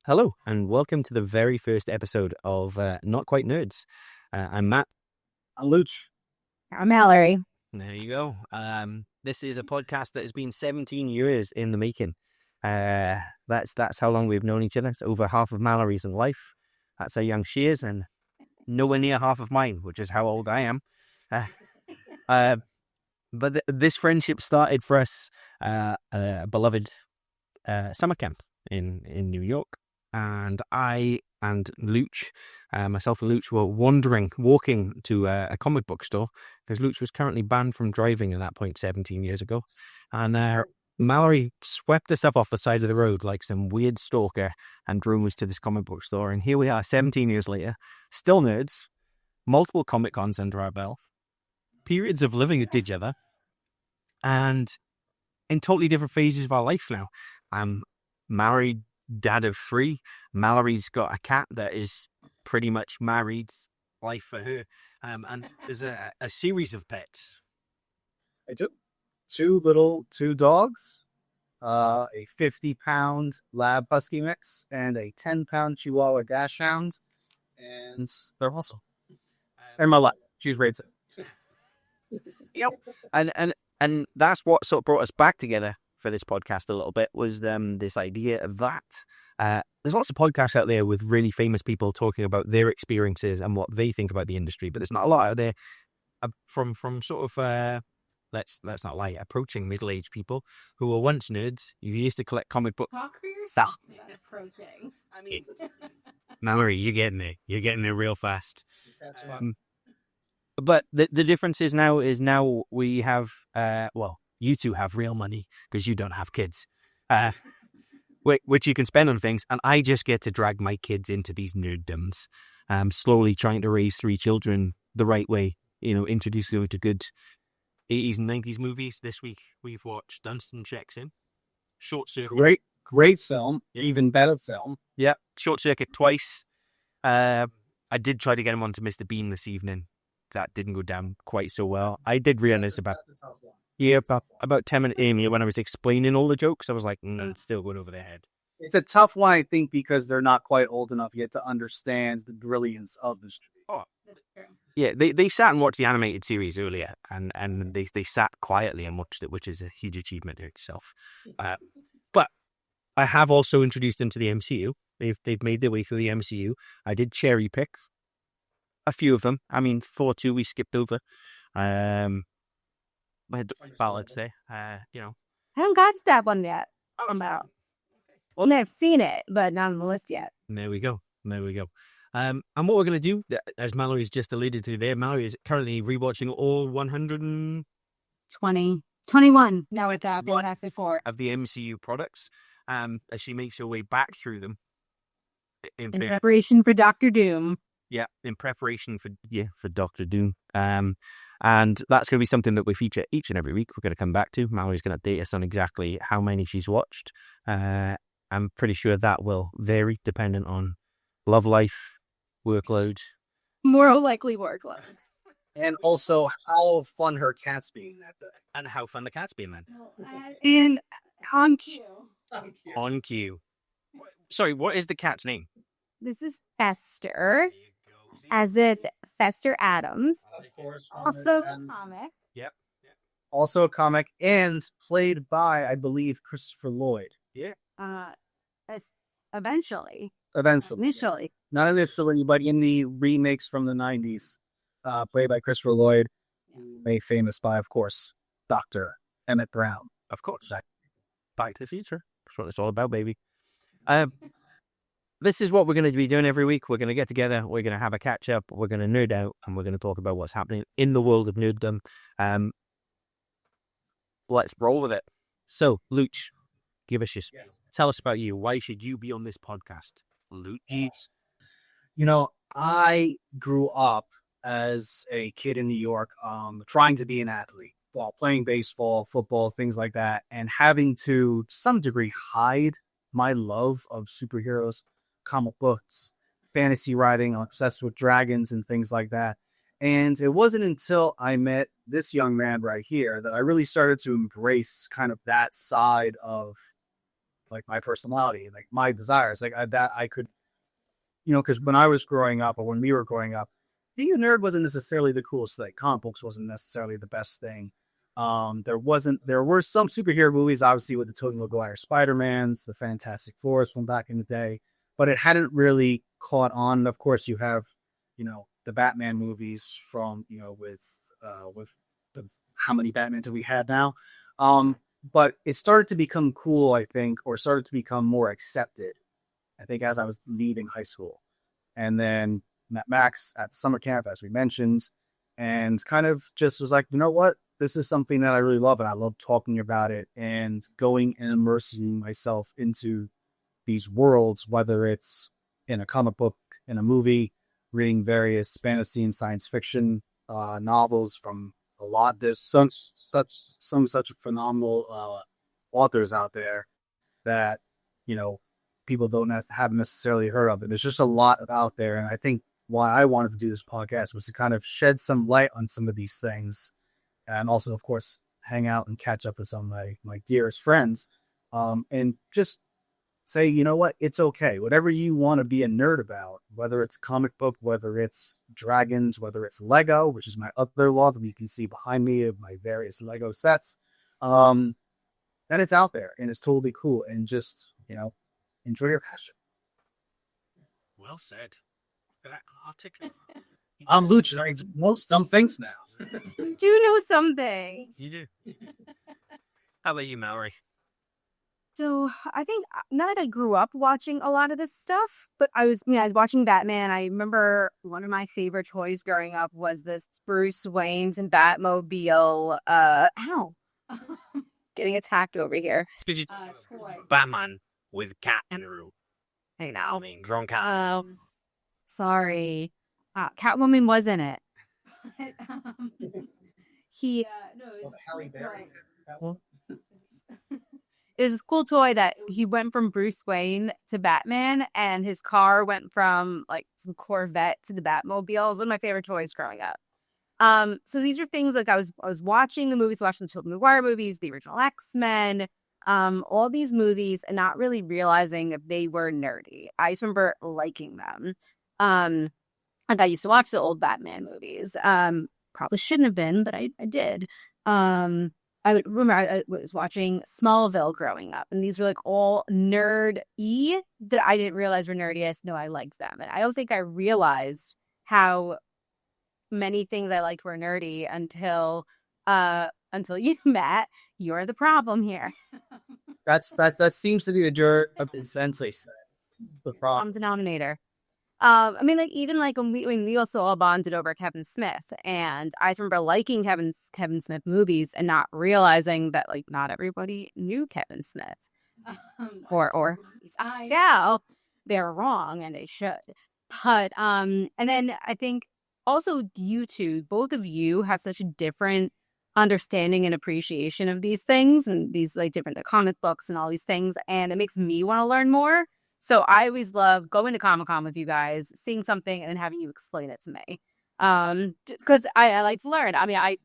Hello, and welcome to the very first episode of Not Quite Nerds. I'm Matt. I'm Luch. I'm Mallory. There you go. This is a podcast that has been 17 years in the making. That's how long we've known each other. It's over half of Mallory's life. That's how young she is, and nowhere near half of mine, which is how old I am. But this friendship started for us a beloved summer camp in New York. And I and Luch, myself and Luch, were walking to a comic book store because Luch was currently banned from driving at that point 17 years ago. And Mallory swept us up off the side of the road like some weird stalker and drove us to this comic book store. And here we are 17 years later, still nerds, multiple Comic Cons under our belt, periods of living with each other, and in totally different phases of our life now. I'm married, dad of 3. Mallory's got a cat that is pretty much married life for her. And there's a series of pets. I do. Two dogs, a 50-pound lab husky mix, and a 10-pound Chihuahua dachshund. And they're awesome. And my wife, she's great too. Yep. And that's what sort of brought us back together for this podcast a little bit, was this idea of that. There's lots of podcasts out there with really famous people talking about their experiences and what they think about the industry, but there's not a lot out there from sort of let's not lie, approaching middle-aged people who were once nerds. You used to collect comic books. Talk for yourself. Approaching. I mean, Mallory, you're getting there real fast. But the difference is now we have you two have real money because you don't have kids, which you can spend on things, and I just get to drag my kids into these nerddoms. Slowly trying to raise 3 children the right way, introduce them to good 80s and 90s movies. This week we've watched Dunstan Checks In, Short Circuit. Great film, even better film. Yeah, Short Circuit twice. I did try to get him onto Mr. Bean this evening. That didn't go down quite so well. I did realize about 10 minutes in when I was explaining all the jokes, I was like, it's still going over their head. It's a tough one, I think, because they're not quite old enough yet to understand the brilliance of this. Oh, yeah, they sat and watched the animated series earlier, and they sat quietly and watched it, which is a huge achievement in itself. But I have also introduced them to the MCU. They've made their way through the MCU. I did cherry pick a few of them. I mean, 4-2 we skipped over. I'd say, I haven't got to that one yet. Well, I've seen it, but not on the list yet. There we go. And what we're going to do, as Mallory's just alluded to there, Mallory is currently rewatching all 21. Now with that, Fantastic Four of the MCU products, as she makes her way back through them. In preparation for Doctor Doom. Yeah, in preparation for Doctor Doom. And that's going to be something that we feature each and every week. We're going to come back to. Mallory's going to update us on exactly how many she's watched. I'm pretty sure that will vary depending on love life, workload. More likely workload. And also how fun her cat's being that day. And how fun the cat's being then. And on cue. On cue. Sorry, what is the cat's name? This is Fester. As in Fester Adams. Of course. Also a comic. Yep. Also a comic, and played by, I believe, Christopher Lloyd. Yeah. Eventually. Initially. Not initially, but in the remakes from the 90s. Played by Christopher Lloyd. Made famous by, of course, Dr. Emmett Brown. Of course. Back to the Future. That's what it's all about, baby. This is what we're going to be doing every week. We're going to get together, we're going to have a catch-up, we're going to nerd out, and we're going to talk about what's happening in the world of nerddom. Let's roll with it. So, Luch, give us your tell us about you. Why should you be on this podcast, Luch? I grew up as a kid in New York, trying to be an athlete while playing baseball, football, things like that, and having to some degree hide my love of superheroes, comic books, fantasy writing. I'm obsessed with dragons and things like that. And it wasn't until I met this young man right here that I really started to embrace kind of that side of like my personality, like my desires, like that I could, because when I was growing up or when we were growing up, being a nerd wasn't necessarily the coolest thing. Comic books wasn't necessarily the best thing. There were some superhero movies, obviously with the Tobey Maguire Spider-Mans, the Fantastic Fours from back in the day, but it hadn't really caught on. Of course, you have, the Batman movies from, with the how many Batman do we have now? But it started to become cool, I think, or started to become more accepted, I think, as I was leaving high school. And then met Max at summer camp, as we mentioned, and kind of just was like, you know what? This is something that I really love, and I love talking about it and going and immersing myself into these worlds, whether it's in a comic book, in a movie, reading various fantasy and science fiction novels from a lot. There's such phenomenal authors out there that people haven't necessarily heard of. And there's just a lot out there, and I think why I wanted to do this podcast was to kind of shed some light on some of these things, and also, of course, hang out and catch up with some of my dearest friends, and just say, you know what, it's okay. Whatever you want to be a nerd about, whether it's comic book, whether it's dragons, whether it's Lego, which is my other love, you can see behind me of my various Lego sets, then it's out there and it's totally cool. And just, enjoy your passion. Well said. Articulate. I'm Luch. I know some things now. You do know some things. You do. How about you, Mallory? So I think not that I grew up watching a lot of this stuff, but I was watching Batman. I remember one of my favorite toys growing up was this Bruce Wayne's and Batmobile. Ow. Getting attacked over here. It's toy. Batman with cat in a room. Hey now. I mean, grown cat. Sorry. Catwoman was in it. He Halle Berry. it was this cool toy that he went from Bruce Wayne to Batman, and his car went from like some Corvette to the Batmobile. It was one of my favorite toys growing up. So these are things like I was watching the movies, watching the Tobey Maguire movies, the original X-Men, all these movies, and not really realizing that they were nerdy. I just remember liking them. Like I used to watch the old Batman movies. Probably shouldn't have been, but I did. I would remember I was watching Smallville growing up, and these were like all nerd-y that I didn't realize were nerdy. I know I liked them, and I don't think I realized how many things I liked were nerdy until you, Matt. You're the problem here. That seems to be the dirt of the sensei said. The problem denominator. I mean, like even like when we also all bonded over Kevin Smith, and I just remember liking Kevin Smith movies and not realizing that like not everybody knew Kevin Smith, or I know they're wrong and they should. But and then I think also you two, both of you have such a different understanding and appreciation of these things and these like different comic books and all these things, and it makes me want to learn more. So I always love going to Comic-Con with you guys, seeing something, and then having you explain it to me. Because I like to learn. I mean, I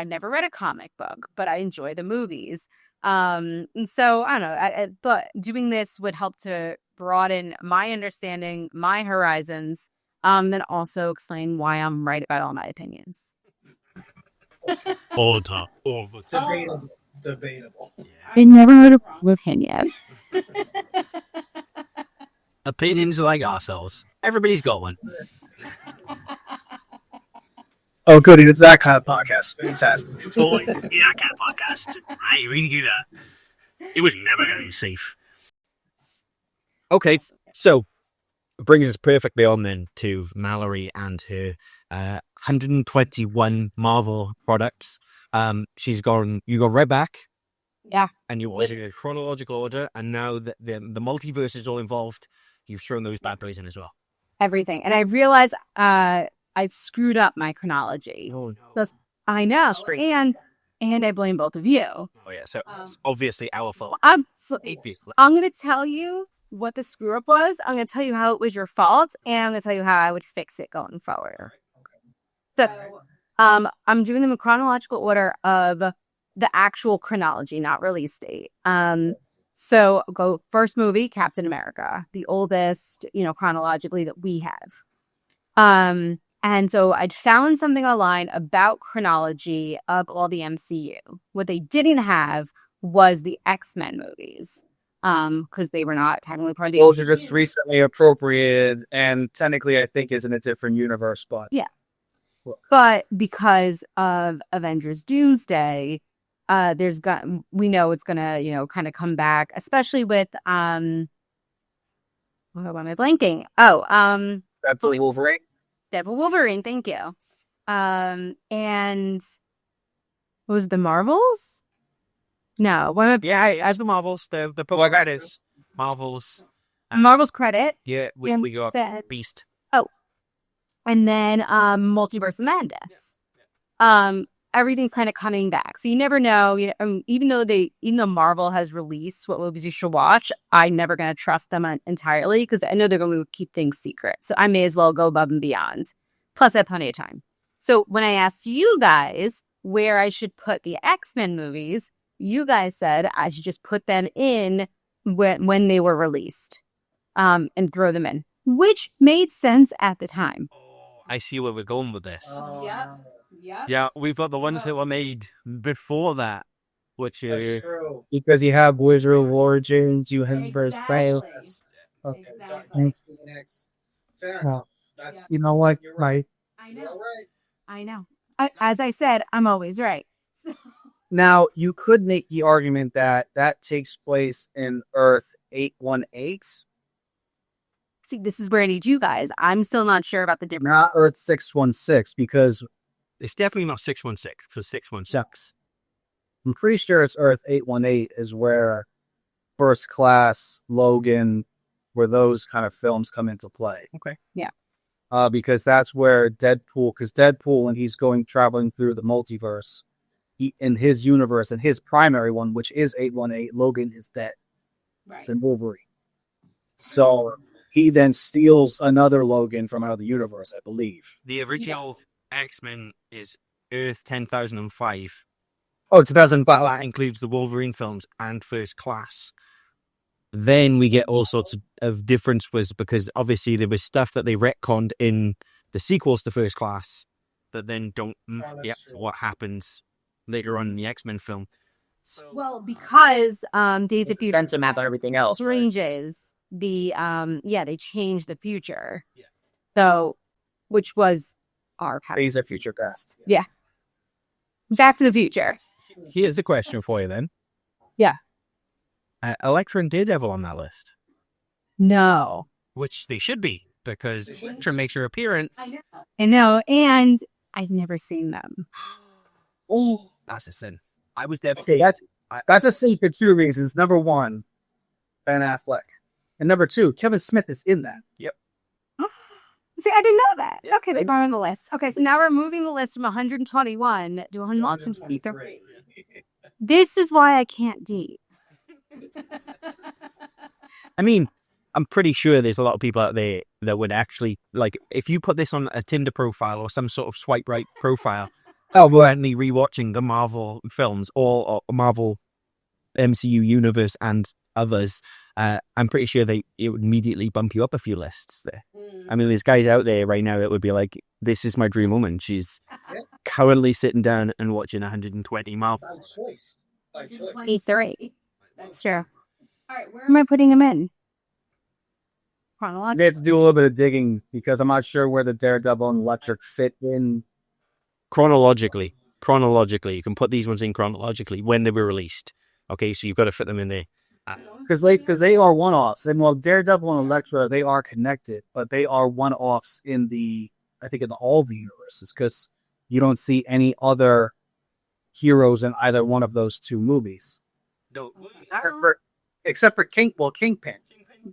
never read a comic book, but I enjoy the movies. And so, I don't know. But doing this would help to broaden my understanding, my horizons, then also explain why I'm right about all my opinions. All the time. Debatable. Yeah. I never heard of opinion. Opinions like ourselves. Everybody's got one. Oh, goody. It's that kind of podcast. Fantastic. Boy, that kind of podcast. Right, we can do that. It was never going to be safe. Okay, so brings us perfectly on then to Mallory and her 121 Marvel products. You go right back. Yeah. And you went in a chronological order, and now that the multiverse is all involved, you've thrown those bad boys in as well. Everything. And I realize I've screwed up my chronology. Oh, no. I know. And I blame both of you. Oh, yeah. So it's obviously our fault. I'm going to tell you what the screw up was. I'm going to tell you how it was your fault. And I'm going to tell you how I would fix it going forward. So I'm doing them in chronological order of the actual chronology, not release date. So go first movie, Captain America, the oldest, chronologically that we have. And so I'd found something online about chronology of all the MCU. What they didn't have was the X-Men movies. Because they were not technically part of the Those are MCU. just recently appropriated, and technically, I think, is in a different universe. But Yeah. But because of Avengers Doomsday, we know it's gonna, kind of come back, especially with what am I blanking? that's Wolverine. Deadpool Wolverine, thank you. And what was the Marvels? No, what am Yeah, as the Marvels, the Well, that is Marvels. I, Marvels credit. Yeah, And we got then- Beast. And then Multiverse of Madness. Everything's kind of coming back. So you never know. Even though Marvel has released what movies you should watch, I'm never going to trust them entirely because I know they're going to keep things secret. So I may as well go above and beyond. Plus, I have plenty of time. So when I asked you guys where I should put the X-Men movies, you guys said I should just put them in when they were released, and throw them in, which made sense at the time. I see where we're going with this. Yep. Yeah, we've got the ones that were made before that, which are True. Because you have Wizard of Origins, you have First Trail. Okay. Exactly. Next. Fair enough. You know what? Right. I know. As I said, I'm always right. Now, you could make the argument that takes place in Earth 818, See, this is where I need you guys. I'm still not sure about the difference. not Earth 616, because it's definitely not 616 for 616. I'm pretty sure it's Earth 818 is where First Class, Logan, where those kind of films come into play. Okay. Yeah. Because that's where Deadpool, when he's traveling through the multiverse, in his universe, and his primary one, which is 818, Logan is dead. Right. It's in Wolverine. So he then steals another Logan from another universe, I believe. The original X-Men is Earth 10,005. Oh, 2005. That includes the Wolverine films and First Class. Then we get all sorts of differences because obviously there was stuff that they retconned in the sequels to First Class that then don't what happens later on in the X-Men film. Well, because Days of Future Defensive map and everything else. ranges, they changed the future. Yeah. So, which was our past. Days of Future Past. Yeah. Back to the Future. Here's the question for you then. Yeah. Elektra and Daredevil on that list. No. Which they should be, because Elektra makes her appearance. I know, and I've never seen them. Oh, That's a sin. I was devastated. okay, that's a sin for two reasons. Number one, Ben Affleck. And number two, Kevin Smith is in that. Yep. See, I didn't know that. Yeah. Okay, they brought on the list. Okay, so now we're moving the list from 121 to 123. This is why I can't date. I mean, I'm pretty sure there's a lot of people out there that would actually, like, if you put this on a Tinder profile or some sort of swipe right profile, currently rewatching the Marvel films or Marvel MCU universe and others, I'm pretty sure it would immediately bump you up a few lists there. I mean, there's guys out there right now that would be like, this is my dream woman. She's currently sitting down and watching 120 Marvel. 23. That's true. All right, where am I putting them in? Chronologically. They have to do a little bit of digging because I'm not sure where the Daredevil and Electric fit in. Chronologically, you can put these ones in chronologically when they were released. Okay, so you've got to fit them in there. Because they are one-offs. And while Daredevil and Elektra, they are connected, but they are one-offs in all the universes, because you don't see any other heroes in either one of those two movies. No, Except for Kingpin.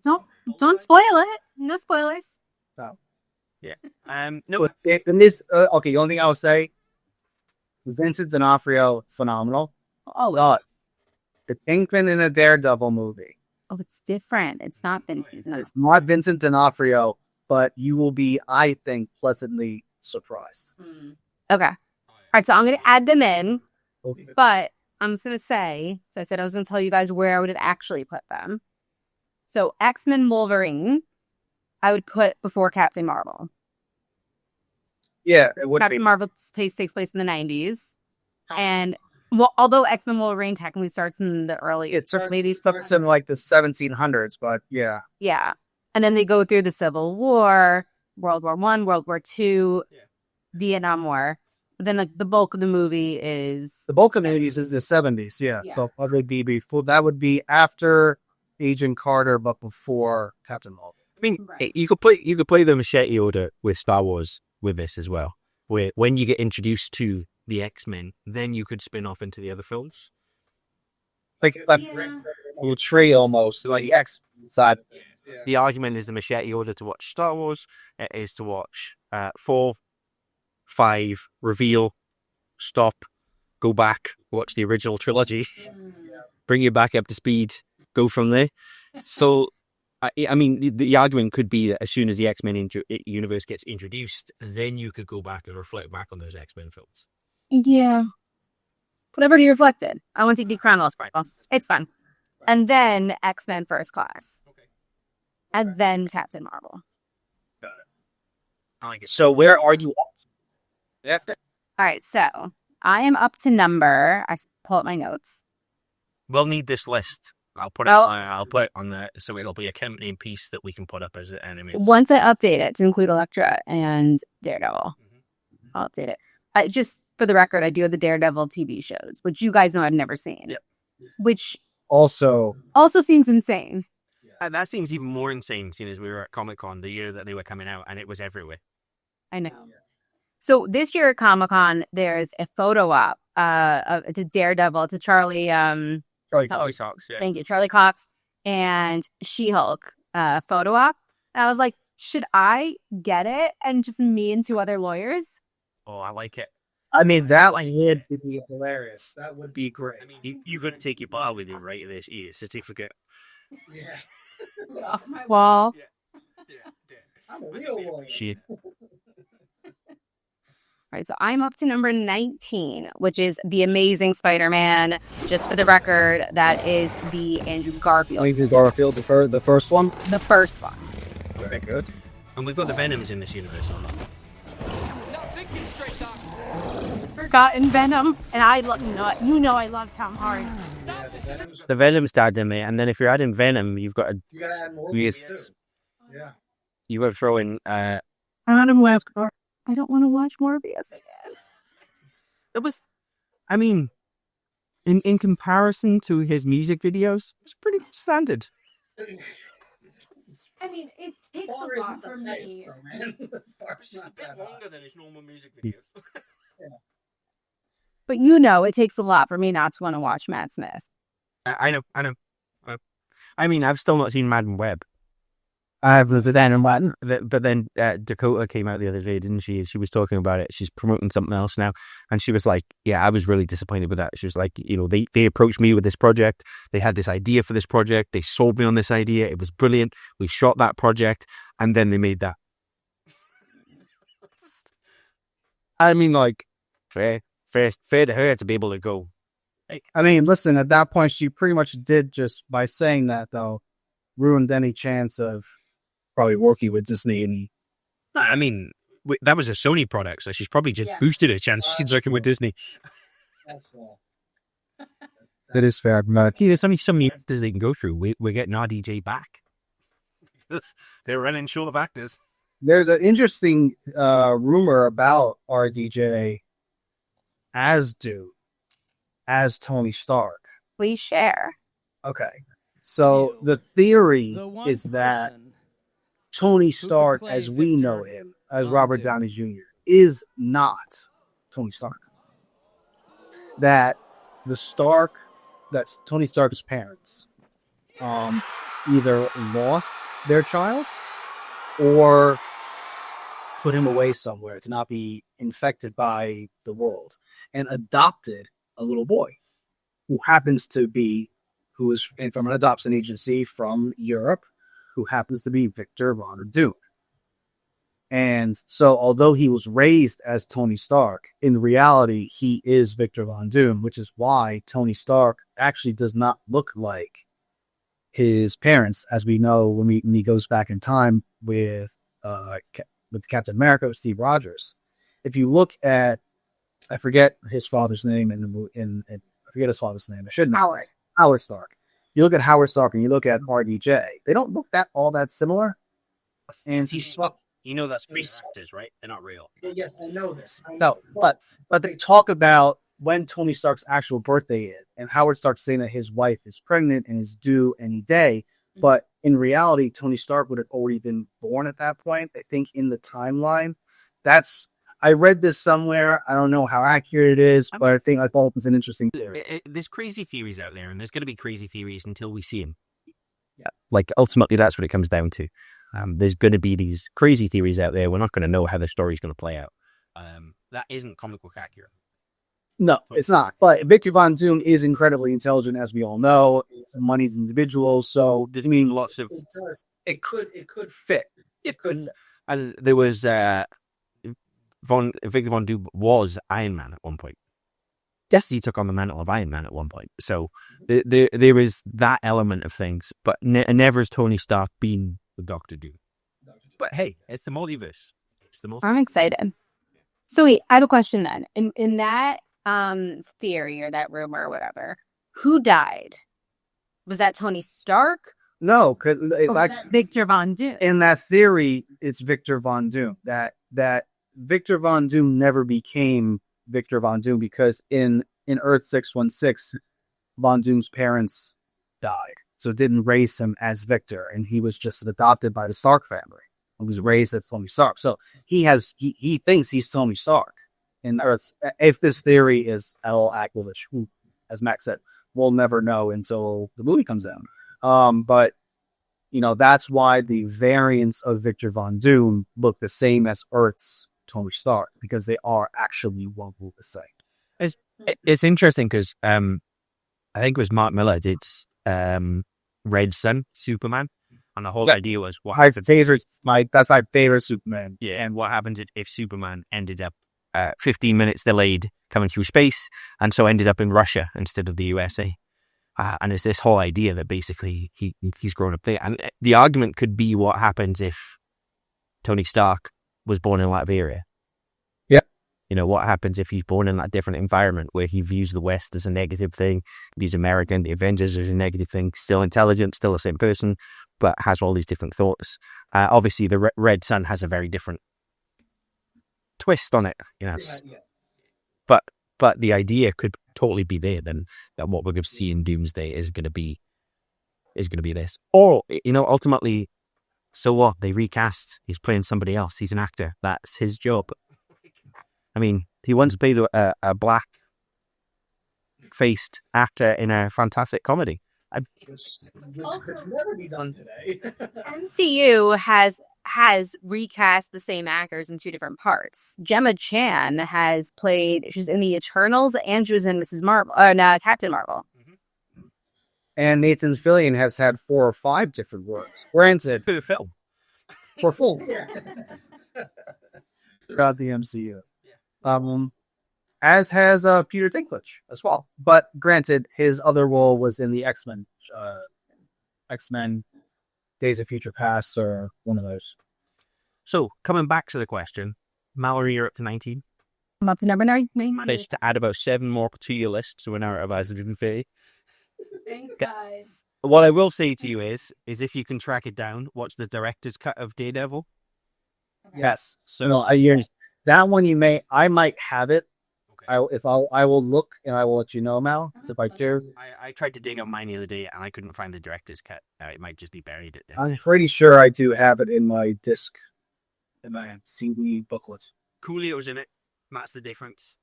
No, don't spoil it. No spoilers. yeah. No. In this, okay, the only thing I'll say, Vincent D'Onofrio, phenomenal. Oh, God. The Kingpin in a Daredevil movie. Oh, it's different. It's not Vincent. It's not Vincent D'Onofrio, but you will be, I think, pleasantly surprised. Okay. All right, so I'm going to add them in, Okay. but I'm just going to say, so I said I was going to tell you guys where I would actually put them. So X-Men Wolverine, I would put before Captain Marvel. Yeah, it would Captain be. Marvel takes place in the 90s. And well, although X-Men Wolverine technically starts in the early It starts in like the 1700s, but yeah. Yeah. And then they go through the Civil War, World War I, World War II, Vietnam War. But then like the bulk of the movie is The bulk of the 80s is the 70s, yeah. So that would be before, that would be after Agent Carter, but before Captain Marvel. I mean, you could play the machete order with Star Wars with this as well. Where when you get introduced to the X-Men, then you could spin off into the other films. Like a little tree almost, like the X side. The argument is the machete order to watch Star Wars. It is to watch 4, 5, reveal, stop, go back, watch the original trilogy, bring you back up to speed, go from there. So, I mean, the argument could be that as soon as the X-Men universe gets introduced, then you could go back and reflect back on those X-Men films. Yeah. Whatever he reflected. I want to be chronological. It's fun. And then X-Men First Class. Okay. And then Captain Marvel. Got it. I like it. So where are you? That's it. All right, so I am up to number. I pull up my notes. We'll need this list. I'll put it. Oh. I'll put it on there, so it'll be a accompanying piece that we can put up as an anime. Once I update it to include Elektra and Daredevil, I'll update it. Just for the record, I do have the Daredevil TV shows, which you guys know I've never seen. Yep. Which Also seems insane. That seems even more insane, seeing as we were at Comic-Con the year that they were coming out, and it was everywhere. I know. So this year at Comic-Con, there's a photo op to Daredevil, to Charlie Charlie Cox, yeah. Thank you, Charlie Cox and She-Hulk photo op. And I was like, should I get it? And just me and 2 other lawyers? Oh, I like it. I mean, that would be hilarious. That would be great. I mean, you could take your bar with you, right? This certificate. Yeah. Off my wall. Yeah. I'm a real lawyer. All right, so I'm up to number 19, which is The Amazing Spider-Man. Just for the record, that is the Andrew Garfield. Andrew Garfield, the first one? The first one. Very good. And we've got the Venoms in this universe. Forgotten Venom, and I love I love Tom Hardy. The Venom starred in it, and then if you're adding Venom, you've got to. You gotta add more. Yes. Yeah. You got to throw in. Adam West. I don't want to watch Morbius again. It was, I mean, in comparison to his music videos, it's pretty standard. I mean, it takes a lot for me. It's just a bit longer than his normal music videos. But it takes a lot for me not to want to watch Matt Smith. I know. I mean, I've still not seen Madden Web. I've listened to one. But then Dakota came out the other day, didn't she? She was talking about it. She's promoting something else now. And she was like, yeah, I was really disappointed with that. She was like, they approached me with this project. They had this idea for this project. They sold me on this idea. It was brilliant. We shot that project. And then they made that. I mean, like, fair to her to be able to go. I mean, listen, at that point, she pretty much did, just by saying that, though, ruined any chance of probably working with Disney. And I mean, that was a Sony product, so she's probably just boosted her chances working with Disney. That is fair. But There's only so many actors they can go through. We're getting RDJ back. They're running short of actors. there's an interesting rumor about RDJ as Tony Stark. Please share. Okay. So the theory is that Tony Stark, as we know him, as Robert Downey Jr., is not Tony Stark. That Tony Stark's parents either lost their child or put him away somewhere to not be infected by the world, and adopted a little boy who is from an adoption agency from Europe, who happens to be Victor Von Doom. And so, although he was raised as Tony Stark, in reality, he is Victor Von Doom, which is why Tony Stark actually does not look like his parents, as we know when he goes back in time with Captain America, with Steve Rogers. If you look at, I forget his father's name I forget his father's name. I shouldn't. Howard Stark. You look at Howard Stark and you look at RDJ. They don't look all that similar. And he's You know that's real actors, right? They're not real. Yes, I know this. No, but they talk about when Tony Stark's actual birthday is, and Howard Stark's saying that his wife is pregnant and is due any day. But in reality, Tony Stark would have already been born at that point. I think in the timeline, I read this somewhere. I don't know how accurate it is, but I thought it was an interesting theory. There's crazy theories out there, and there's going to be crazy theories until we see them. Yeah, like ultimately, that's what it comes down to. There's going to be these crazy theories out there. We're not going to know how the story's going to play out. That isn't comic book accurate. No, it's not. But Victor Von Doom is incredibly intelligent, as we all know. Moneyed individual, so does mean lots of. It could fit. It could. And there was Victor Von Doom was Iron Man at one point. Yes, he took on the mantle of Iron Man at one point. So there is that element of things, but never has Tony Stark been the Doctor Doom. But hey, it's the multiverse. I'm excited. So wait, I have a question then. In that theory or that rumor or whatever, who died? Was that Tony Stark? No, because that's Victor Von Doom. In that theory, it's Victor Von Doom. That Victor Von Doom never became Victor Von Doom because in Earth 616, Von Doom's parents died. So it didn't raise him as Victor, and he was just adopted by the Stark family. He was raised as Tony Stark. So he thinks he's Tony Stark. In Earth, if this theory is at all accurate, which, as Max said, we'll never know until the movie comes out. But that's why the variants of Victor Von Doom look the same as Earth's Tony Stark, because they are actually one and the same. It's interesting because I think it was Mark Miller did Red Sun Superman, and the whole idea was that's my favorite Superman. Yeah, and what happens if Superman ended up 15 minutes delayed coming through space, and so ended up in Russia instead of the USA. And it's this whole idea that basically he's grown up there. And the argument could be what happens if Tony Stark was born in Latveria. Yeah. What happens if he's born in that different environment where he views the West as a negative thing, views American, the Avengers as a negative thing, still intelligent, still the same person, but has all these different thoughts. Obviously, the Red Sun has a very different twist on it. Yeah. But the idea could totally be there then that what we're going to see in Doomsday is going to be this. Or, ultimately, so what? They recast. He's playing somebody else. He's an actor. That's his job. I mean, he once played a black-faced actor in a fantastic comedy. Which could never be done today. MCU has recast the same actors in two different parts. Gemma Chan she's in the Eternals, and she was in Captain Marvel. Mm-hmm. And Nathan Fillion has had 4 or 5 different works. Granted, for the film. For full. Throughout the MCU. As has Peter Dinklage as well. But granted, his other role was in the X-Men Days of Future Past, or one of those. So, coming back to the question, Mallory, you're up to 19. I'm up to number 9. Managed to add about 7 more to your list, so we're now at 150. Thanks, guys. What I will say to you is if you can track it down, watch the director's cut of Daredevil. Okay. Yes. So that one I might have it. Okay. I will look and I will let you know, Mal. So if I do, I tried to dig up mine the other day and I couldn't find the director's cut. It might just be buried. I'm pretty sure I do have it in my disc, in my CD booklet. Coolio's in it. That's the difference.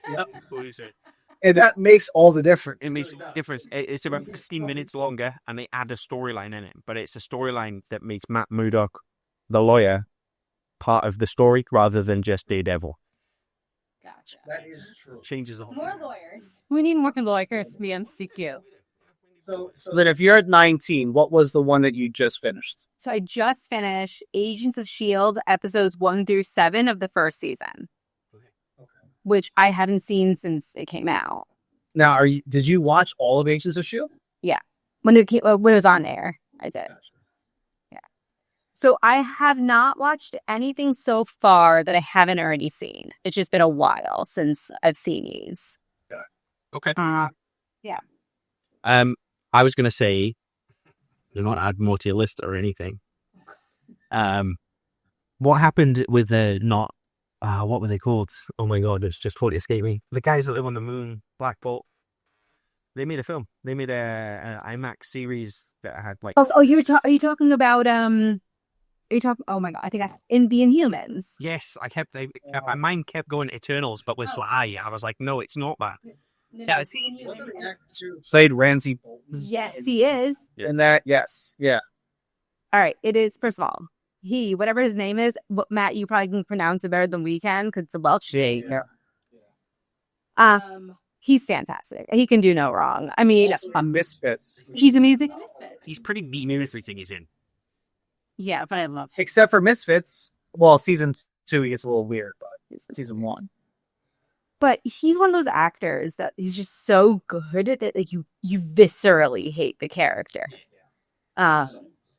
Yep. Coolio's in it. And that makes all the difference. It makes a difference. It's about 16 minutes longer, and they add a storyline in it. But it's a storyline that makes Matt Murdock, the lawyer, part of the story rather than just Daredevil. Gotcha. That is true. Changes the whole More lawyers. We need more lawyers in the MCQ. So then if you're at 19, what was the one that you just finished? So I just finished Agents of S.H.I.E.L.D. episodes 1 through 7 of the first season, which I hadn't seen since it came out. Now, did you watch all of Agents of S.H.I.E.L.D.? Yeah. When it was on air, I did. Yeah. So I have not watched anything so far that I haven't already seen. It's just been a while since I've seen these. Okay. Yeah. I was going to say, do not add more to your list or anything. What happened with what were they called? Oh my god, it's just totally escaped me. The guys that live on the moon, Black Bolt. They made a film. They made an IMAX series that had like. Oh, are you talking about Are you talking? Oh my god, I think in the Inhumans. Yes, my mind kept going Eternals, but with I was like, no, it's not that. No, it's Played Ramsey Bolton. Yes, he is. And that, yes, yeah. All right, it is. First of all, whatever his name is, Matt, you probably can pronounce it better than we can because it's a Welsh name. He's fantastic. He can do no wrong. I mean, Misfits. he's amazing. He's pretty neat in everything he's in. Yeah, but I love him. Except for Misfits. Well, season 2 he gets a little weird, but season 1. But he's one of those actors that he's just so good that like you viscerally hate the character.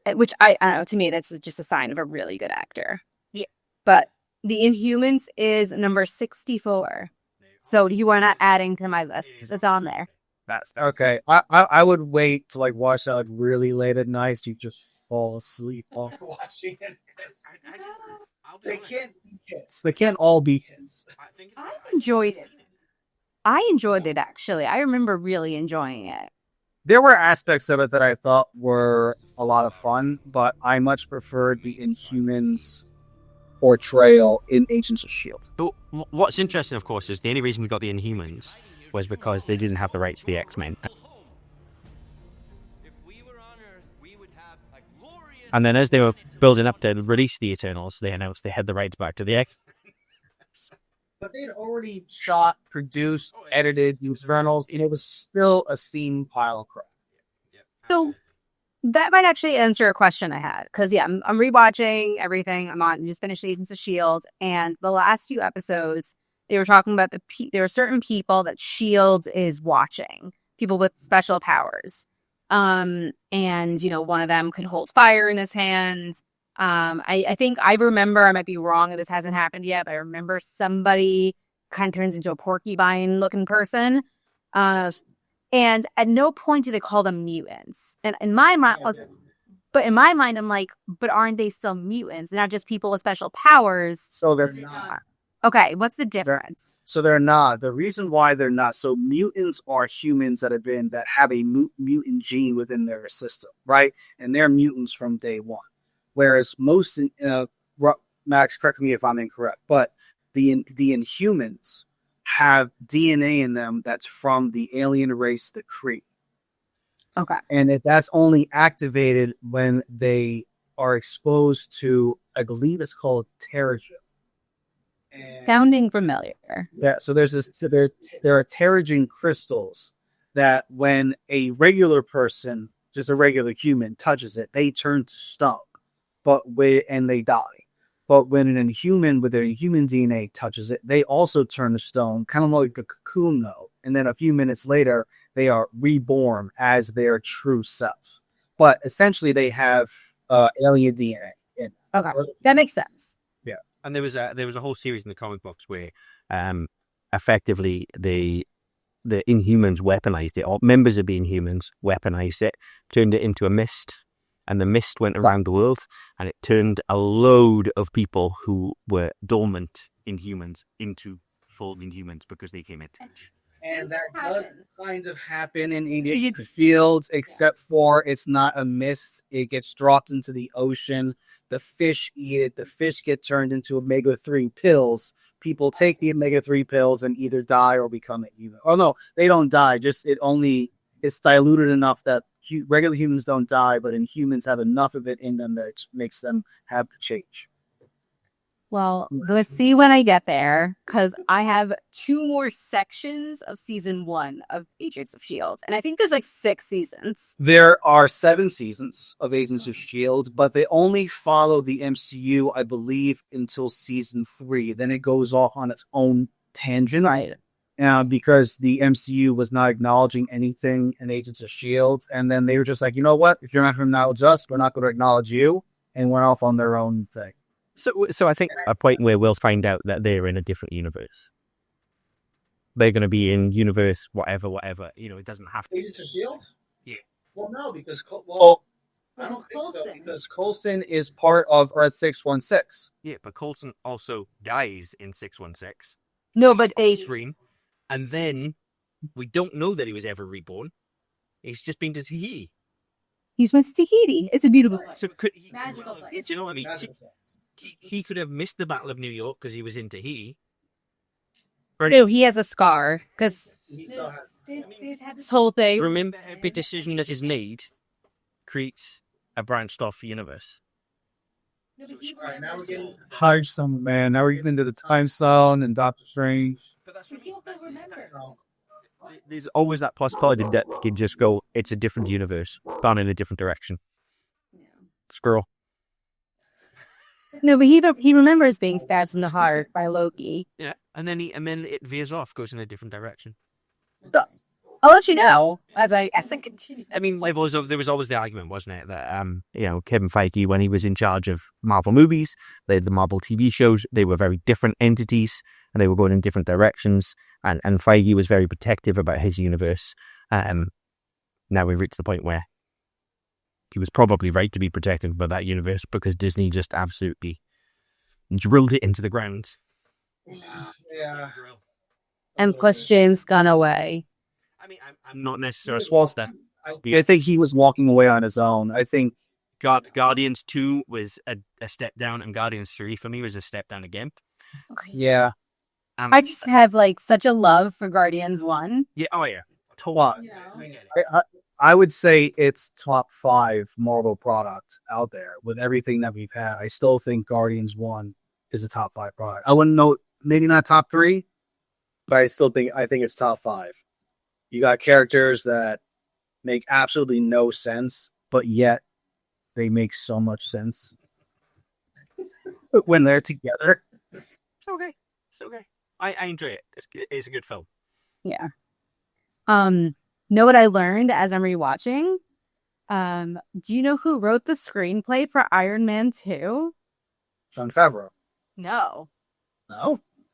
Which I don't know, to me that's just a sign of a really good actor. Yeah. But The Inhumans is number 64. So you are not adding to my list. It's on there. That's okay. I would wait to like watch that like really late at night so you just fall asleep while watching it. They can't be hits. They can't all be hits. I enjoyed it. I enjoyed it, actually. I remember really enjoying it. There were aspects of it that I thought were a lot of fun, but I much preferred the Inhumans portrayal in Agents of S.H.I.E.L.D. But what's interesting, of course, is the only reason we got the Inhumans was because they didn't have the rights to the X-Men. And then as they were building up to release the Eternals, they announced they had the rights back to the X. But they'd already shot, produced, edited the Eternals, and it was still a steam pile of crap. So that might actually answer a question I had. Because, yeah, I'm rewatching everything. I'm just finished Agents of S.H.I.E.L.D. And the last few episodes, they were talking about there are certain people that S.H.I.E.L.D. is watching. People with special powers. And, one of them could hold fire in his hand. I think I remember, I might be wrong, and this hasn't happened yet, but I remember somebody kind of turns into a porcupine-looking person. And at no point do they call them mutants. And in my mind, I'm like, but aren't they still mutants? They're not just people with special powers. So they're not. Okay, what's the difference? They're not. The reason why they're not. So mutants are humans that have a mutant gene within their system, right? And they're mutants from day one. Whereas most, Max, correct me if I'm incorrect, but the Inhumans have DNA in them that's from the alien race, the Kree. Okay. And that's only activated when they are exposed to, I believe it's called Terrigen. Sounding familiar. Yeah, so there are Terrigen crystals that when a regular person, just a regular human, touches it, they turn to stone, and they die. But when an Inhuman with their Inhuman DNA touches it, they also turn to stone, kind of like a cocoon, though. And then a few minutes later, they are reborn as their true self. But essentially, they have alien DNA. Okay, that makes sense. And there was a whole series in the comic books where, effectively the Inhumans weaponized it, or members of the Inhumans weaponized it, turned it into a mist, and the mist went around the world, and it turned a load of people who were dormant Inhumans into full Inhumans because they came in touch. And that does kind of happen in Agents of S.H.I.E.L.D., except for it's not a mist. It gets dropped into the ocean. The fish eat it. The fish get turned into omega-3 pills. People take the omega-3 pills and either die or become a human. Oh, no, they don't die. Just it's diluted enough that regular humans don't die, but Inhumans have enough of it in them that makes them have the change. Well, let's see when I get there, because I have 2 more sections of season 1 of Agents of S.H.I.E.L.D. And I think there's like 6 seasons. There are 7 seasons of Agents of S.H.I.E.L.D., but they only follow the MCU, I believe, until season 3. Then it goes off on its own tangent. Right. Because the MCU was not acknowledging anything in Agents of S.H.I.E.L.D. And then they were just like, you know what? If you're not going to acknowledge us, we're not going to acknowledge you. And went off on their own thing. So I think a point where we'll find out that they're in a different universe. They're going to be in universe whatever. It doesn't have to. Agents of S.H.I.E.L.D.? Yeah. Well, no, because I don't think so, Coulson. because Coulson is part of Earth 616. Yeah, but Coulson also dies in 616. No, but Screen. And then we don't know that he was ever reborn. He's just been to Tahiti. he's went to Tahiti. It's a beautiful place. So could he, Magical place. Do you know what I mean? He could have missed the Battle of New York because he was in Tahiti. No, he has a scar, because He's not- they've had this whole thing. Remember, every decision that is made creates a branched off universe. Alright, now we're getting tiresome, man. Now we're getting into the time zone and Doctor Strange. But that's there's always that possibility that you can just go, it's a different universe, gone in a different direction. Squirrel. No, but he remembers being stabbed in the heart by Loki. Yeah, and then it veers off, goes in a different direction. So, I'll let you know as I continue. I mean, there was always the argument, wasn't it, that Kevin Feige, when he was in charge of Marvel movies, they had the Marvel TV shows, they were very different entities, and they were going in different directions, and Feige was very protective about his universe. Now we've reached the point where he was probably right to be protective about that universe, because Disney just absolutely drilled it into the ground. Yeah. And plus James gone away. I mean, I'm not necessarily swath that. I think he was walking away on his own. I think Guardians 2 was a step down, and Guardians 3 for me was a step down again. yeah. I just have like such a love for Guardians 1. Yeah, oh yeah. What? I would say it's top 5 Marvel product out there with everything that we've had. I still think Guardians 1 is a top 5 product. I wouldn't know, maybe not top 3, but I think it's top 5. You got characters that make absolutely no sense, but yet they make so much sense when they're together. It's okay. I enjoy it. It's a good film. Yeah. Know what I learned as I'm rewatching? Do you know who wrote the screenplay for Iron Man 2? Jon Favreau. No.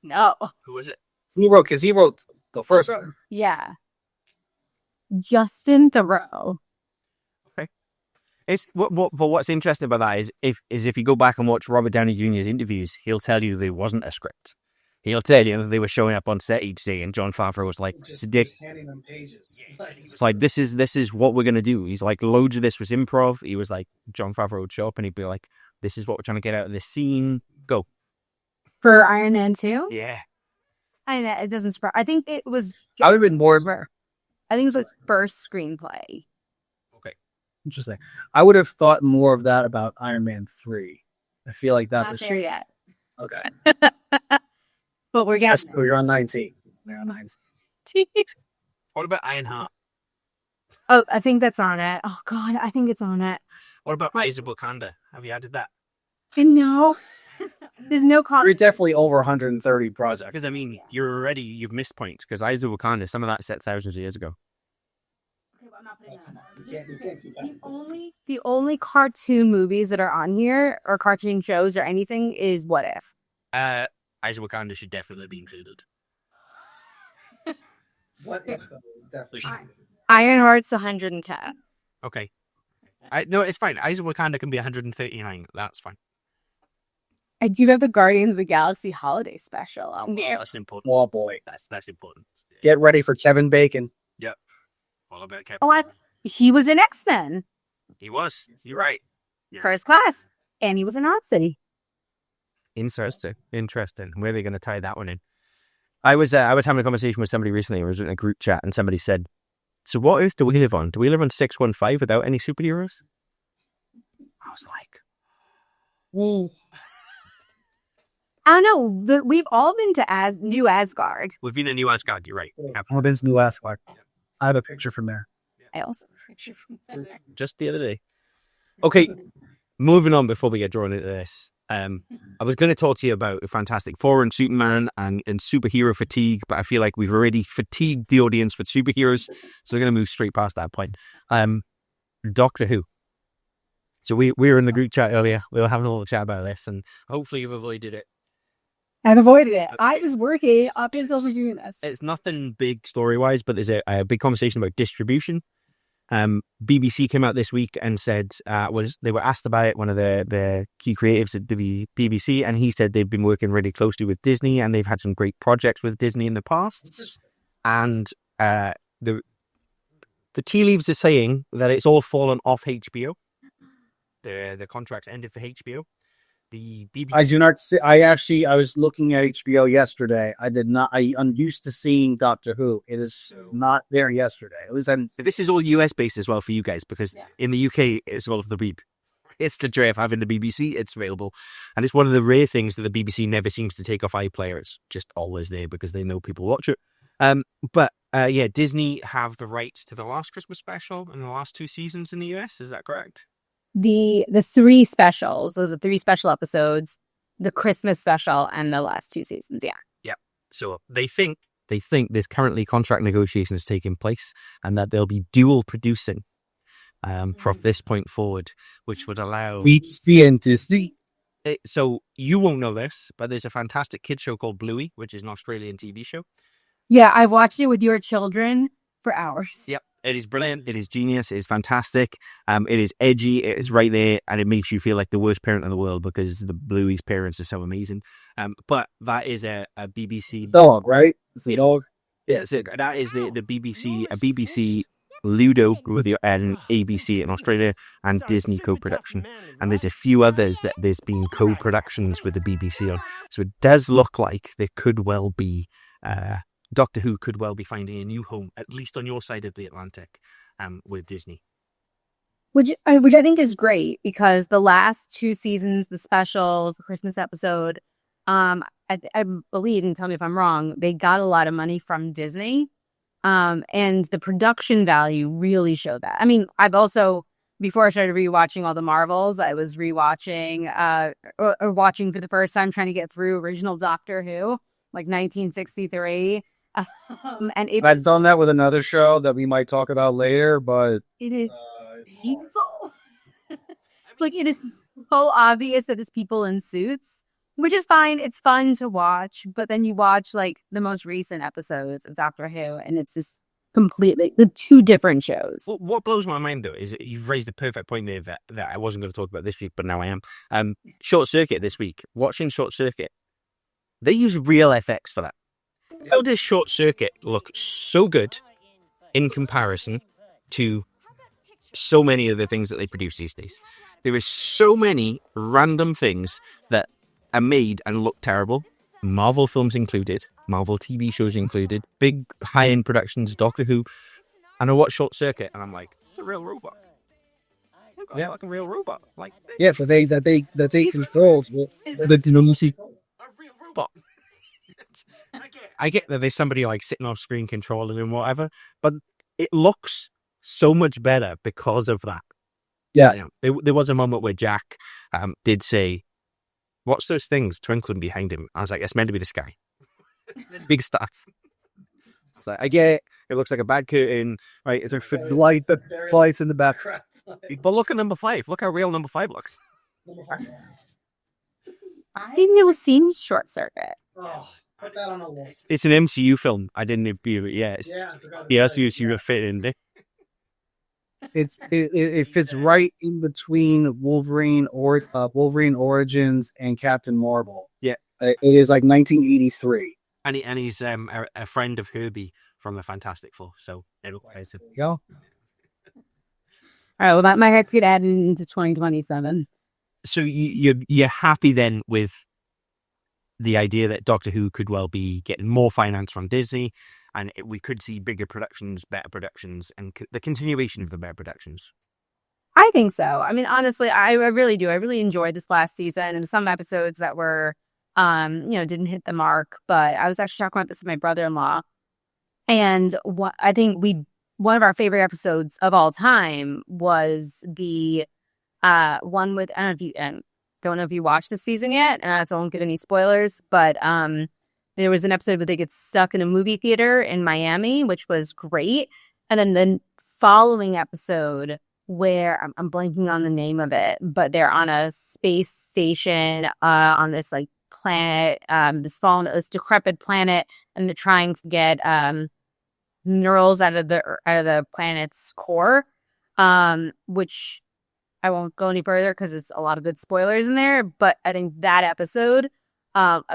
No? Who was it? He wrote the first one. Yeah. Justin Theroux. Okay. It's what's interesting about that is if you go back and watch Robert Downey Jr.'s interviews, he'll tell you there wasn't a script. He'll tell you they were showing up on set each day, and Jon Favreau was like, Just handing them pages. It's like, this is what we're gonna do. He's like, loads of this was improv. He was like, Jon Favreau would show up and he'd be like, this is what we're trying to get out of this scene. Go. For Iron Man 2? Yeah. I know, it doesn't surprise. I think it was. I would have been more. I think it was like first screenplay. Okay. Interesting. I would have thought more of that about Iron Man 3. I feel like that Not was there yet. okay. But we're getting. You're on 19. We're on 19. What about Ironheart? Oh, I think that's on it. Oh God, I think it's on it. What about Eyes of Wakanda? Have you added that? I know. There's no We're definitely over 130 projects. Because I mean, you've missed points, because Eyes of Wakanda, some of that set thousands of years ago. Okay, well, I'm not putting that. The only cartoon movies that are on here, or cartoon shows, or anything, is What If. Eyes of Wakanda should definitely be included. What if though? Definitely should. Ironheart's 110. Okay. No, it's fine. Eyes of Wakanda can be 139. That's fine. I do have the Guardians of the Galaxy holiday special. That's important. Oh boy. That's important. Get ready for Kevin Bacon. Yep. All about Kevin. Oh, he was in X-Men. He was. You're right. Yeah. First class. And he was in Odyssey. Interesting. Where are they going to tie that one in? I was having a conversation with somebody recently. I was in a group chat, and somebody said, "So what Earth do we live on? Do we live on 615 without any superheroes?" I was like, "Whoa." I don't know. We've all been to New Asgard. We've been to New Asgard. You're right. I've been to New Asgard. I have a picture from there. I also have a picture from there. Just the other day. Okay, moving on before we get drawn into this. I was going to talk to you about Fantastic Four and Superman and superhero fatigue, but I feel like we've already fatigued the audience with superheroes, so we're going to move straight past that point. Doctor Who. So we were in the group chat earlier. We were having a little chat about this, and hopefully you've avoided it. I've avoided it. I was working up until reviewing this. It's nothing big story-wise, but there's a big conversation about distribution. BBC came out this week and said they were asked about it, one of the key creatives at the BBC, and he said they've been working really closely with Disney and they've had some great projects with Disney in the past. And the tea leaves are saying that it's all fallen off HBO. The contract's ended for HBO. The BBC. I do not see. I was looking at HBO yesterday. I did not. I'm used to seeing Doctor Who. It is not there yesterday. At least this is all US based as well for you guys, because in the UK it's all of the beep. It's the joy of having the BBC. It's available, and it's one of the rare things that the BBC never seems to take off iPlayer. It's just always there because they know people watch it. But Disney have the rights to the last Christmas special and the last 2 seasons in the US. Is that correct? The 3 specials, those are 3 special episodes, the Christmas special and the last 2 seasons. Yeah. So they think there's currently contract negotiations taking place and that they'll be dual producing from this point forward, which would allow reach the end Disney. So you won't know this, but there's a fantastic kids show called Bluey, which is an Australian TV show. Yeah, I've watched it with your children for hours. Yep. It is brilliant. It is genius. It is fantastic. It is edgy. It is right there, and it makes you feel like the worst parent in the world because the Bluey's parents are so amazing. But that is a BBC dog, right? It's the dog. Yeah, that is the BBC, a BBC Ludo with an ABC in Australia and Disney co-production. And there's a few others that there's been co-productions with the BBC on. So it does look like there could well be. Doctor Who could well be finding a new home, at least on your side of the Atlantic, with Disney. Which I think is great because the last 2 seasons, the specials, the Christmas episode, I believe, and tell me if I'm wrong, they got a lot of money from Disney, and the production value really showed that. I mean, I've also, before I started rewatching all the Marvels, I was rewatching or watching for the first time, trying to get through original Doctor Who, like 1963. And I've done that with another show that we might talk about later, but it is painful. Like, it is so obvious that it's people in suits, which is fine. It's fun to watch, but then you watch like the most recent episodes of Doctor Who, and it's just completely the 2 different shows. What blows my mind though is you've raised the perfect point there that I wasn't going to talk about this week, but now I am. Short Circuit this week. Watching Short Circuit, they use real FX for that. How does Short Circuit look so good in comparison to so many of the things that they produce these days? There is so many random things that are made and look terrible. Marvel films included, Marvel TV shows included, big high-end productions, Doctor Who. And I watch Short Circuit and I'm like, it's a real robot. Yeah, like a real robot. Like that they controlled the dynamic. A real robot. I get that there's somebody like sitting off screen controlling and whatever, but it looks so much better because of that. Yeah. You know, there was a moment where Jack did say, "What's those things twinkling behind him?" I was like, "It's meant to be the sky." Big stars. So I get it. It looks like a bad curtain, right? It's a light, the lights in the background. But look at number 5. Look how real number 5 looks. I've never seen Short Circuit. Oh, put that on a list. It's an MCU film. I didn't review it yet. Yeah, so you fit in there. It fits right in between Wolverine Origins and Captain Marvel. Yeah, it is like 1983. And he's a friend of Herbie from the Fantastic Four. So it'll go. All right, well, that might have to get added into 2027. So you're happy then with the idea that Doctor Who could well be getting more finance from Disney, and we could see bigger productions, better productions, and the continuation of the better productions? I think so. I mean, honestly, I really do. I really enjoyed this last season, and some episodes that were didn't hit the mark. But I was actually talking about this with my brother-in-law, and I think one of our favorite episodes of all time was the one with, I don't know if you watched the season yet, so I won't give any spoilers, but there was an episode where they get stuck in a movie theater in Miami, which was great. And then the following episode where I'm blanking on the name of it, but they're on a space station on this like planet, this decrepit planet, and they're trying to get minerals out of the planet's core, which I won't go any further because it's a lot of good spoilers in there. But I think that episode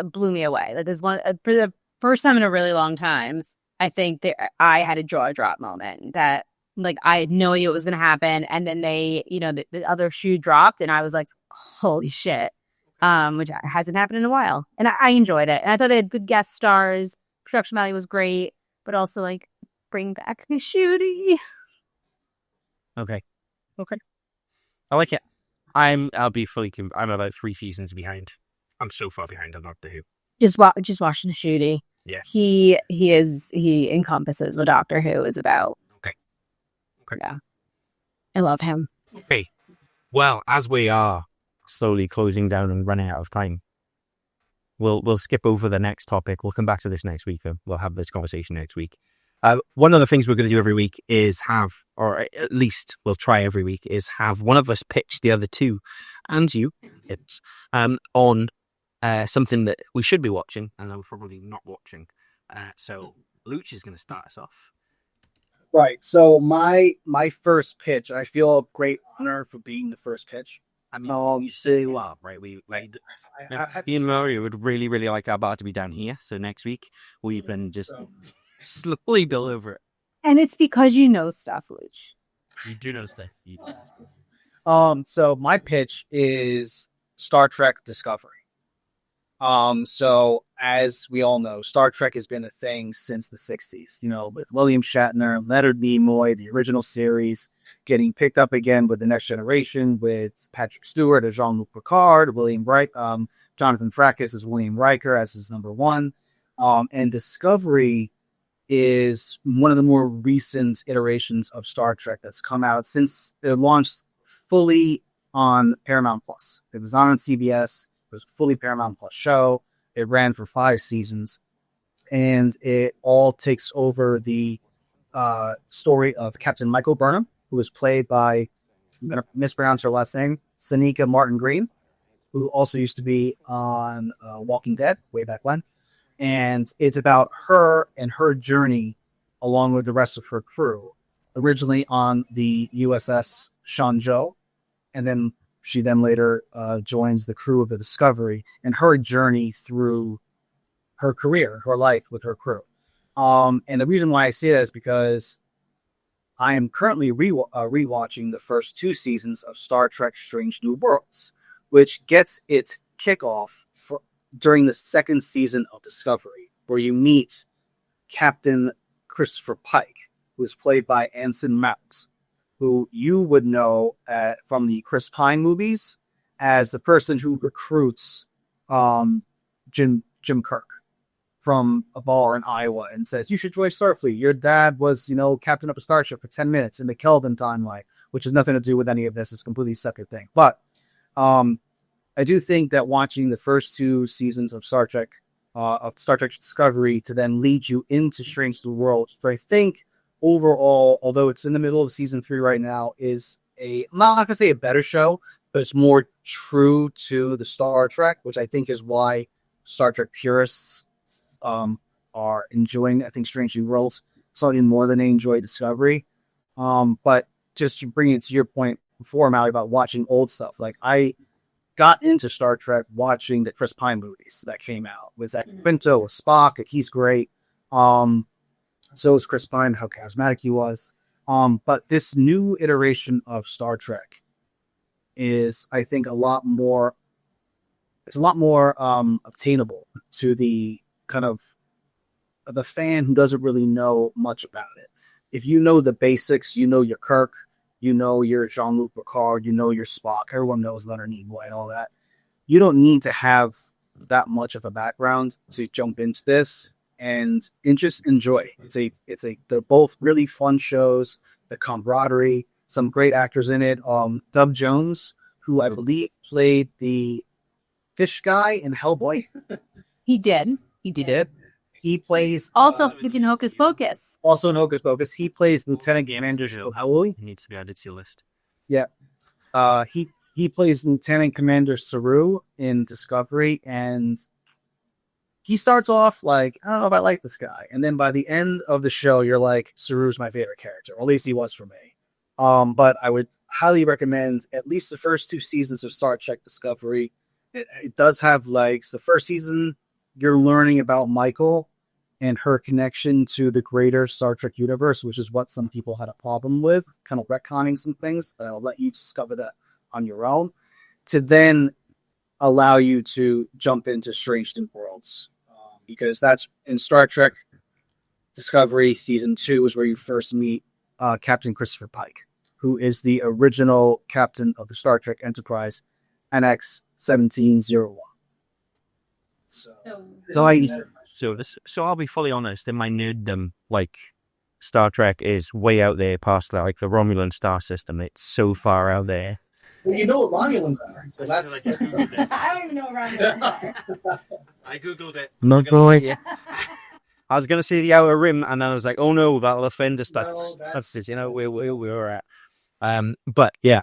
blew me away. Like, there's one for the first time in a really long time. I think I had a jaw drop moment that, like, I had no idea what was going to happen, and then the other shoe dropped, and I was like, "Holy shit!" Which hasn't happened in a while, and I enjoyed it. And I thought they had good guest stars. Production value was great, but also like bring back the shooty. Okay. I like it. I'm about 3 seasons behind. I'm so far behind on Doctor Who. Just watching the shooty. Yeah. He encompasses what Doctor Who is about. Okay. Yeah. I love him. Okay. Well, as we are slowly closing down and running out of time, we'll skip over the next topic. We'll come back to this next week, though. We'll have this conversation next week. One of the things we're going to do every week is or at least we'll try every week, is have one of us pitch the other two, and you, on something that we should be watching, and we're probably not watching. So Luch is going to start us off. Right. So my first pitch, I feel a great honor for being the first pitch. I mean, you say well, right? Me and Murray would really, really like our bar to be down here. So next week we can just slowly build over it. And it's because you know stuff, Luch. You do know stuff. So my pitch is Star Trek Discovery. So as we all know, Star Trek has been a thing since the 60s, with William Shatner, Leonard Nimoy, the original series, getting picked up again with The Next Generation, with Patrick Stewart as Jean-Luc Picard, Jonathan Frakes as William Riker as his number one. And Discovery is one of the more recent iterations of Star Trek that's come out since it launched fully on Paramount Plus. It was on CBS. It was a fully Paramount Plus show. It ran for 5 seasons, and it all takes over the story of Captain Michael Burnham, who was played by, I'm going to mispronounce her last name, Sonequa Martin Green, who also used to be on Walking Dead way back when. And it's about her and her journey along with the rest of her crew, originally on the USS Shenzhou, and then she later joins the crew of the Discovery, and her journey through her career, her life with her crew. And the reason why I say that is because I am currently rewatching the first 2 seasons of Star Trek Strange New Worlds, which gets its kickoff during the 2nd season of Discovery, where you meet Captain Christopher Pike, who is played by Anson Mount, who you would know from the Chris Pine movies as the person who recruits Jim Kirk from a bar in Iowa and says, "You should join Starfleet. Your dad was, captain of a starship for 10 minutes in the Kelvin timeline," which has nothing to do with any of this. It's a completely separate thing. But I do think that watching the first 2 seasons of Star Trek Discovery to then lead you into Strange New Worlds, which I think overall, although it's in the middle of season 3 right now, is I'm not going to say a better show, but it's more true to the Star Trek, which I think is why Star Trek purists are enjoying, I think, Strange New Worlds slightly more than they enjoy Discovery. But just to bring it to your point before, Maui, about watching old stuff, like I got into Star Trek watching the Chris Pine movies that came out. With Zach Quinto, with Spock, and he's great. So is Chris Pine, how charismatic he was. But this new iteration of Star Trek is, I think, a lot more obtainable to the kind of the fan who doesn't really know much about it. If you know the basics, you know your Kirk, you know your Jean-Luc Picard, you know your Spock. Everyone knows Leonard Nimoy and all that. You don't need to have that much of a background to jump into this and just enjoy. They're both really fun shows. The camaraderie, some great actors in it. Dub Jones, who I believe played the fish guy in Hellboy. He did. He plays Also, he's in Hocus Pocus. Also in Hocus Pocus. He plays Lieutenant Commander. He needs to be added to your list. Yeah. He plays Lieutenant Commander Saru in Discovery, and he starts off like, I don't know if I like this guy. And then by the end of the show, you're like, Saru's my favorite character, or at least he was for me. But I would highly recommend at least the first 2 seasons of Star Trek Discovery. It does have legs. The first season, you're learning about Michael and her connection to the greater Star Trek universe, which is what some people had a problem with, kind of retconning some things. I'll let you discover that on your own, to then allow you to jump into Strange New Worlds. Because that's in Star Trek Discovery Season 2 is where you first meet Captain Christopher Pike, who is the original captain of the Star Trek Enterprise, NX 1701. So I'll be fully honest. In my nerddom, like Star Trek is way out there past like the Romulan star system. It's so far out there. Well, you know what Romulans are, so that's. I don't even know what Romulans are. I googled it. Not going. Yeah. I was gonna say the Outer Rim, and then I was like, "Oh no, that'll offend us." That's it. You know where we're at. But yeah,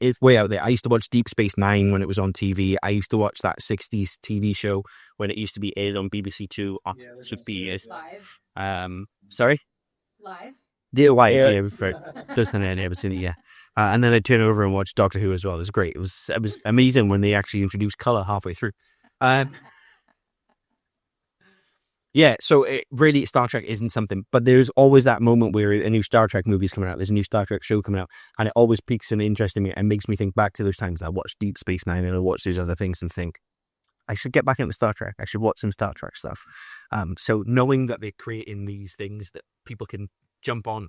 it's way out there. I used to watch Deep Space Nine when it was on TV. I used to watch that 60s TV show when it used to be aired on BBC Two. Should be years. Live. Sorry. Live. Yeah, just never seen it. Yeah, and then I'd turn over and watch Doctor Who as well. It was great. It was amazing when they actually introduced color halfway through. Yeah, so really Star Trek isn't something, but there's always that moment where a new Star Trek movie is coming out, there's a new Star Trek show coming out, and it always piques an interest in me and makes me think back to those times I watched Deep Space Nine and I watched these other things and think, I should get back into Star Trek, I should watch some Star Trek stuff. So knowing that they're creating these things that people can jump on,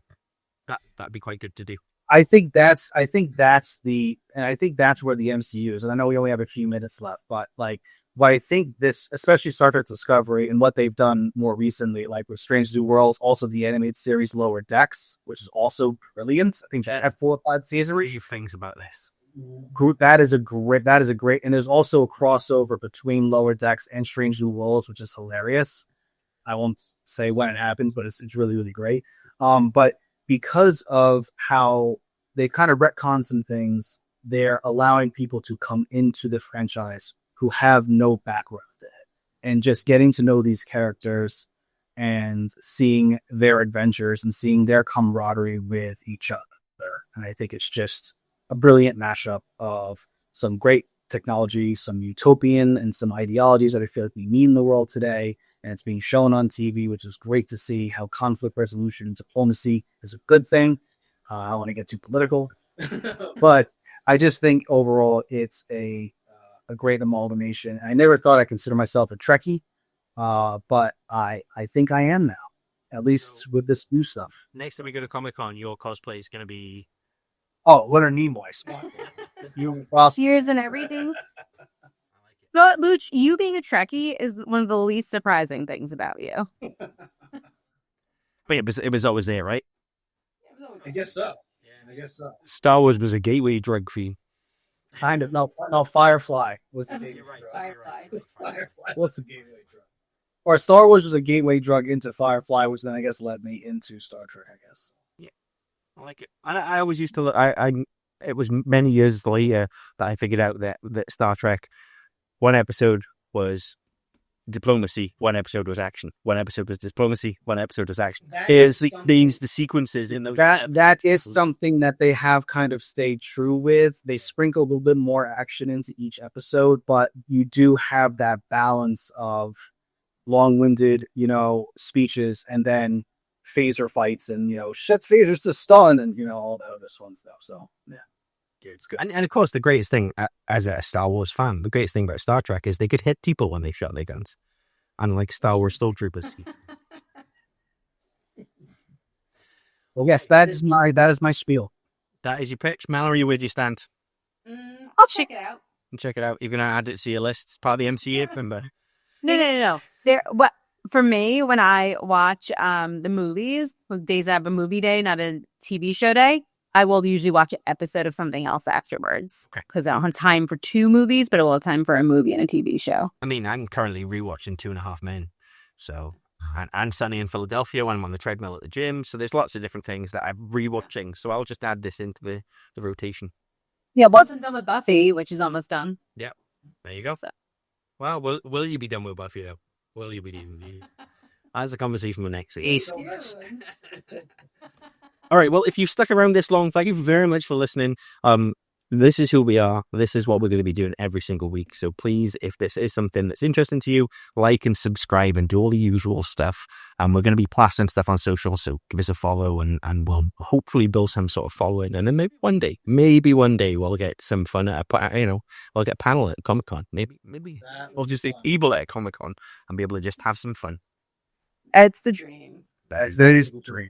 that'd be quite good to do. I think that's where the MCU is, and I know we only have a few minutes left, but like, what I think this, especially Star Trek Discovery and what they've done more recently, like with Strange New Worlds, also the animated series Lower Decks, which is also brilliant. I think that had 4 or 5 seasons. What do you think about this? That is a great, and there's also a crossover between Lower Decks and Strange New Worlds, which is hilarious. I won't say when it happened, but it's really, really great. But because of how they kind of retcon some things, they're allowing people to come into the franchise who have no background in it, and just getting to know these characters and seeing their adventures and seeing their camaraderie with each other. And I think it's just a brilliant mashup of some great technology, some utopian and some ideologies that I feel like we need in the world today. And it's being shown on TV, which is great to see how conflict resolution and diplomacy is a good thing. I don't want to get too political, but I just think overall it's a great amalgamation. I never thought I'd consider myself a Trekkie, but I think I am now, at least with this new stuff. Next time we go to Comic-Con, your cosplay is going to be... Oh, Leonard Nimoy. You awesome. Tears and everything. But Luch, you being a Trekkie is one of the least surprising things about you. But it was always there, right? I guess so. Yeah, I guess so. Star Wars was a gateway drug for you. Kind of. No, Firefly was the gateway drug. Firefly. What's the gateway drug? Or Star Wars was a gateway drug into Firefly, which then I guess led me into Star Trek, I guess. Yeah. I like it. And I always used to look, it was many years later that I figured out that Star Trek, one episode was diplomacy, one episode was action, one episode was diplomacy, one episode was action. Here's the sequences in those. That is something that they have kind of stayed true with. They sprinkle a little bit more action into each episode, but you do have that balance of long-winded, speeches, and then phaser fights, and shit phasers to stun, and all that other fun stuff. So yeah. It's good. And of course, the greatest thing, as a Star Wars fan, the greatest thing about Star Trek is they could hit people when they shot their guns. And like Star Wars Stormtroopers. Well, yes, that is my spiel. That is your pitch. Mallory, where do you stand? I'll check it out. Check it out. You're gonna add it to your list. It's part of the MCA, remember? No. What for me when I watch the movies, days that have a movie day, not a TV show day, I will usually watch an episode of something else afterwards because I don't have time for 2 movies, but I will have time for a movie and a TV show. I mean, I'm currently rewatching 2.5 Men, so and Sunny in Philadelphia when I'm on the treadmill at the gym. So there's lots of different things that I'm rewatching. So I'll just add this into the rotation. Yeah, wasn't done with Buffy, which is almost done. Yeah, there you go. So. Well, will you be done with Buffy though? Will you be done? That's a conversation for next week. All right. Well, if you've stuck around this long, thank you very much for listening. This is who we are. This is what we're going to be doing every single week. So please, if this is something that's interesting to you, like and subscribe and do all the usual stuff. And we're going to be plastering stuff on social. So give us a follow and we'll hopefully build some sort of following. And then maybe one day we'll get some fun at we'll get a panel at Comic-Con. Maybe we'll just be able at Comic-Con and be able to just have some fun. It's the dream. That is the dream.